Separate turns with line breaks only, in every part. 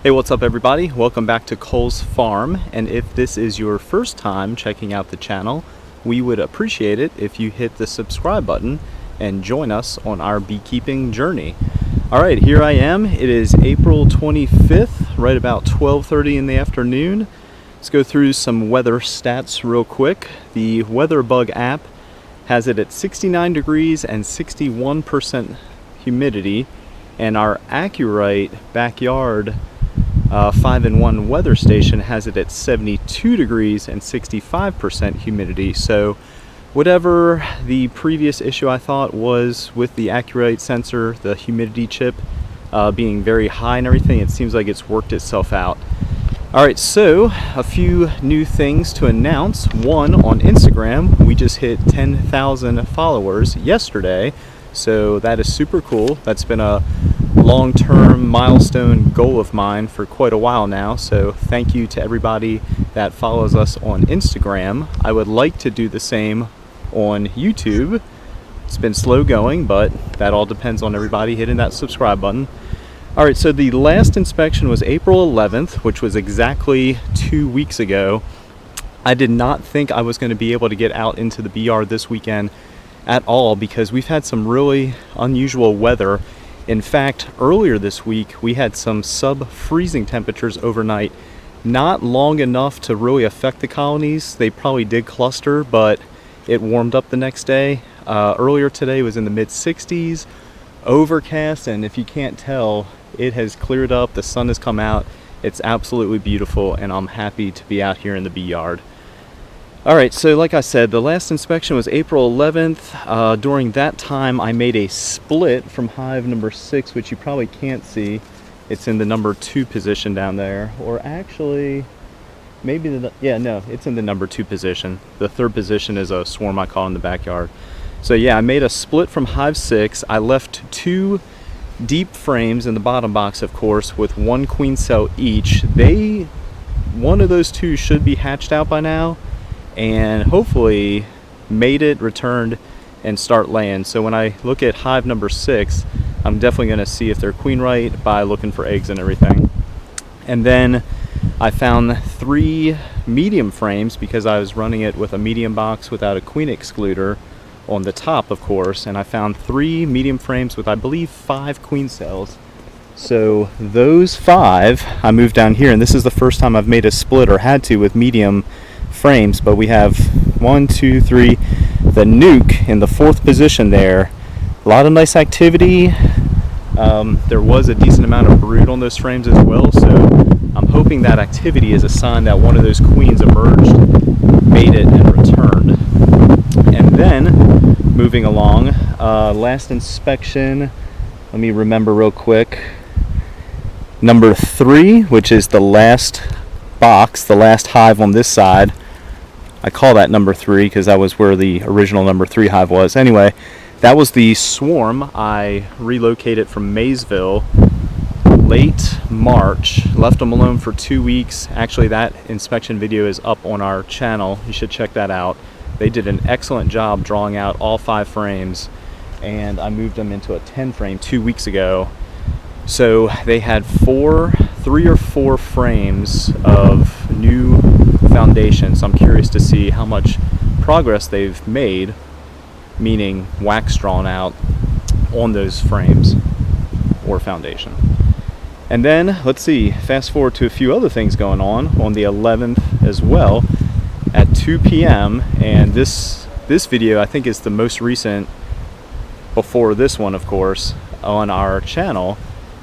Hey, what's up everybody? Welcome back to Cole's Farm, and if this is your first time checking out the channel, we would appreciate it if you hit the subscribe button and join us on our beekeeping journey. Alright, here I am. It is April 25th, right about 12:30 in the afternoon. Let's go through some weather stats real quick. The WeatherBug app has it at 69 degrees and 61% humidity, and our Accurate backyard 5-in-1 weather station has it at 72 degrees and 65% humidity. So whatever the previous issue I thought was with the Accurate sensor, the humidity chip being very high and everything, it seems like it's worked itself out. Alright, so a few new things to announce. One, on Instagram, we just hit 10,000 followers yesterday, so that is super cool. That's been a long-term milestone goal of mine for quite a while now, so thank you to everybody that follows us on Instagram. I would like to do the same on YouTube. It's been slow going, but that all depends on everybody hitting that subscribe button. Alright, so the last inspection was April 11th, which was exactly 2 weeks ago. I did not think I was going to be able to get out into the bee yard this weekend at all because we've had some really unusual weather. In fact, earlier this week we had some sub-freezing temperatures overnight, not long enough to really affect the colonies. They probably did cluster, but it warmed up the next day. Earlier today was in the mid-60s, overcast, and if you can't tell, it has cleared up, the sun has come out. It's absolutely beautiful, and I'm happy to be out here in the bee yard. Alright, so like I said, the last inspection was April 11th. During that time, I made a split from hive number 6, which you probably can't see. It's in the number 2 position down there. Or actually, maybe it's in the number 2 position. The 3rd position is a swarm I caught in the backyard. So yeah, I made a split from hive 6. I left 2 deep frames in the bottom box, of course, with 1 queen cell each. One of those 2 should be hatched out by now, and hopefully made it, returned, and start laying. So when I look at hive number 6, I'm definitely going to see if they're queen right by looking for eggs and everything. And then I found 3 medium frames because I was running it with a medium box without a queen excluder on the top, of course, and I found 3 medium frames with, I believe, 5 queen cells. So those 5 I moved down here, and this is the first time I've made a split, or had to, with medium frames. But we have 1, 2, 3, the nuke in the 4th position there. A lot of nice activity. There was a decent amount of brood on those frames as well, so I'm hoping that activity is a sign that one of those queens emerged, made it, and returned. And then moving along, last inspection, let me remember real quick, number 3, which is the last box, the last hive on this side. I call that number 3 because that was where the original number 3 hive was. Anyway, that was the swarm I relocated from Maysville late March. Left them alone for 2 weeks. Actually, that inspection video is up on our channel. You should check that out. They did an excellent job drawing out all 5 frames, and I moved them into a 10 frame 2 weeks ago. So they had 3 or 4 frames of new foundation. So I'm curious to see how much progress they've made, meaning wax drawn out on those frames or foundation. And then, let's see, fast forward to a few other things going on the 11th as well at 2 p.m. And this video I think is the most recent before this one, of course, on our channel.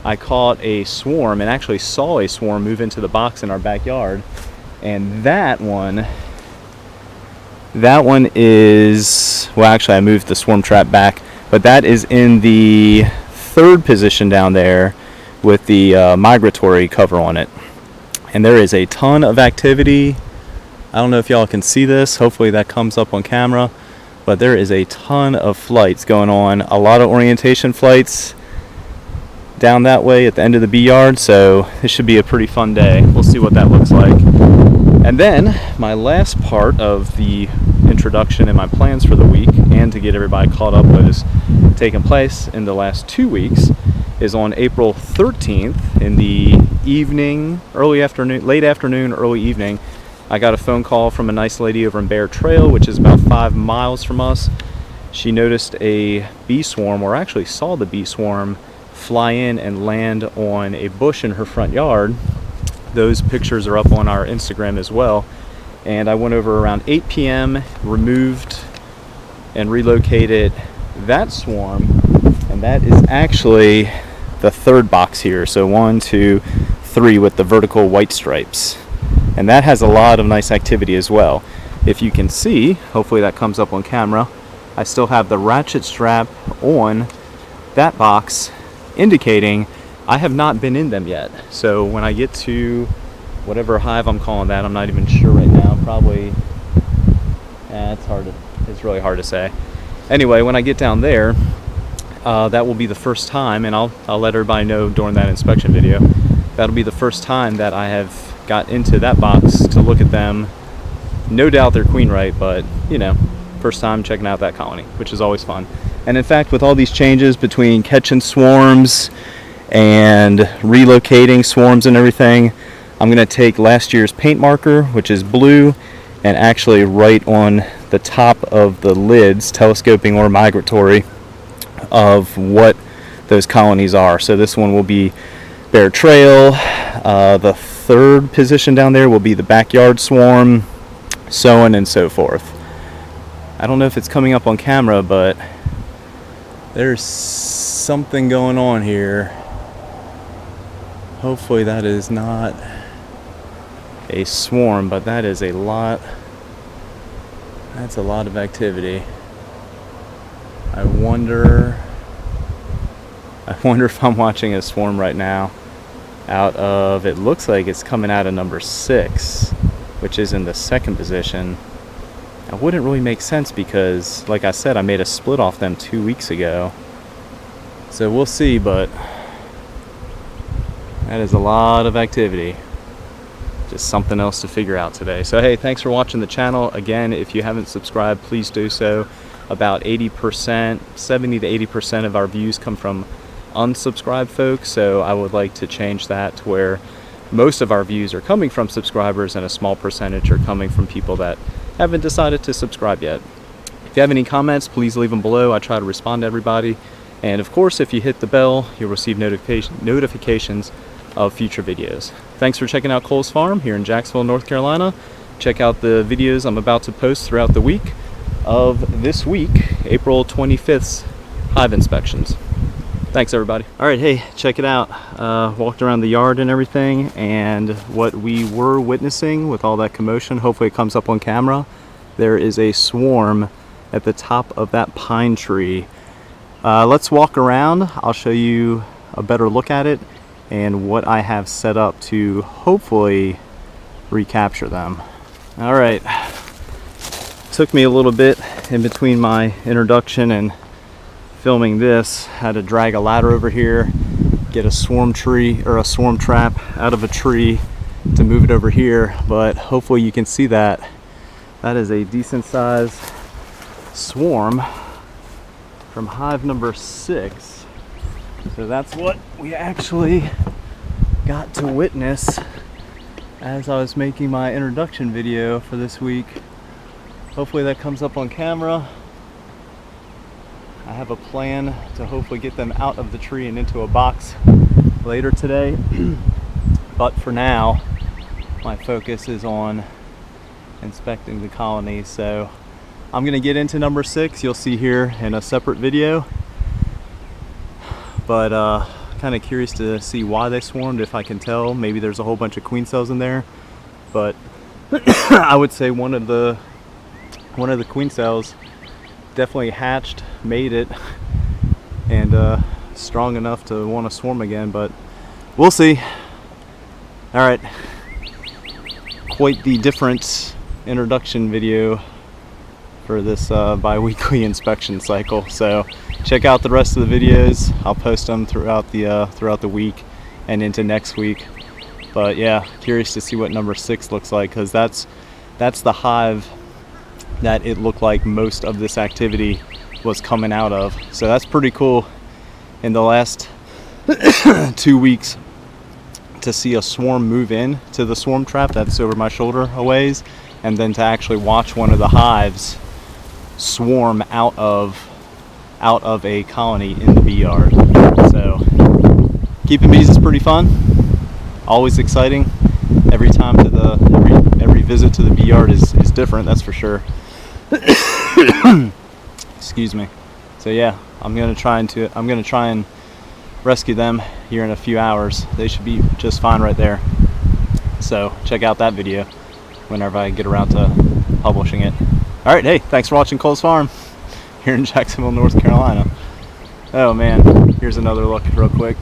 I caught a swarm, and actually saw a swarm move into the box in our backyard. And that one is, well, actually I moved the swarm trap back, but that is in the 3rd position down there with the migratory cover on it. And there is a ton of activity. I don't know if y'all can see this, hopefully that comes up on camera, but there is a ton of flights going on, a lot of orientation flights down that way at the end of the bee yard, so this should be a pretty fun day. We'll see what that looks like. And then my last part of the introduction and my plans for the week, and to get everybody caught up with what has taken place in the last 2 weeks, is on April 13th in the evening, early afternoon, late afternoon, early evening. I got a phone call from a nice lady over in Bear Trail, which is about 5 miles from us. She noticed a bee swarm, or actually saw the bee swarm fly in and land on a bush in her front yard. Those pictures are up on our Instagram as well. And I went over around 8 p.m., removed and relocated that swarm, and that is actually the third box here. So 1, 2, 3 with the vertical white stripes. And that has a lot of nice activity as well. If you can see, hopefully that comes up on camera, I still have the ratchet strap on that box, indicating I have not been in them yet. So when I get to whatever hive I'm calling that, I'm not even sure right now, probably, it's really hard to say. Anyway, when I get down there, that will be the first time, and I'll let everybody know during that inspection video, that'll be the first time that I have got into that box to look at them. No doubt they're queen right, but you know, first time checking out that colony, which is always fun. And in fact, with all these changes between catching swarms and relocating swarms and everything, I'm going to take last year's paint marker, which is blue, and actually write on the top of the lids, telescoping or migratory, of what those colonies are. So this one will be Bear Trail. The third position down there will be the backyard swarm, so on and so forth. I don't know if it's coming up on camera, but there's something going on here. Hopefully that is not a swarm, but that is a lot. That's a lot of activity. I wonder if I'm watching a swarm right now out of, it looks like it's coming out of number 6, which is in the second position. It wouldn't really make sense because, like I said, I made a split off them 2 weeks ago. So we'll see, but that is a lot of activity. Just something else to figure out today. So hey, thanks for watching the channel. Again, if you haven't subscribed, please do so. About 80%, 70 to 80% of our views come from unsubscribed folks, so I would like to change that to where most of our views are coming from subscribers and a small percentage are coming from people that haven't decided to subscribe yet. If you have any comments, please leave them below. I try to respond to everybody. And of course, if you hit the bell, you'll receive notifications of future videos. Thanks for checking out Cole's Farm here in Jacksonville, North Carolina. Check out the videos I'm about to post throughout the week of this week, April 25th's hive inspections. Thanks everybody. All right, hey, check it out. Walked around the yard and everything, and what we were witnessing with all that commotion, hopefully it comes up on camera, there is a swarm at the top of that pine tree. Let's walk around. I'll show you a better look at it and what I have set up to hopefully recapture them. All right, took me a little bit in between my introduction and filming this. Had to drag a ladder over here, get a swarm tree or a swarm trap out of a tree to move it over here, but hopefully you can see that. That is a decent sized swarm from hive number 6. So that's what we actually got to witness as I was making my introduction video for this week. Hopefully that comes up on camera. I have a plan to hopefully get them out of the tree and into a box later today. But for now, my focus is on inspecting the colony. So I'm gonna get into number 6. You'll see here in a separate video. But kind of curious to see why they swarmed, if I can tell. Maybe there's a whole bunch of queen cells in there, but I would say one of the queen cells definitely hatched, made it, and strong enough to want to swarm again, but we'll see. All right, quite the different introduction video for this bi-weekly inspection cycle. So check out the rest of the videos. I'll post them throughout the week and into next week. But yeah, curious to see what number 6 looks like, because that's the hive that it looked like most of this activity was coming out of. So that's pretty cool. In the last 2 weeks to see a swarm move in to the swarm trap that's over my shoulder a ways, and then to actually watch one of the hives swarm out of a colony in the bee yard. So keeping bees is pretty fun, always exciting. Every time to the every visit to the bee yard is different, that's for sure. Excuse me. So yeah, I'm gonna try and rescue them here in a few hours. They should be just fine right there. So check out that video whenever I get around to publishing it. All right, hey, thanks for watching Cole's Farm here in Jacksonville, North Carolina. Oh man, here's another look real quick.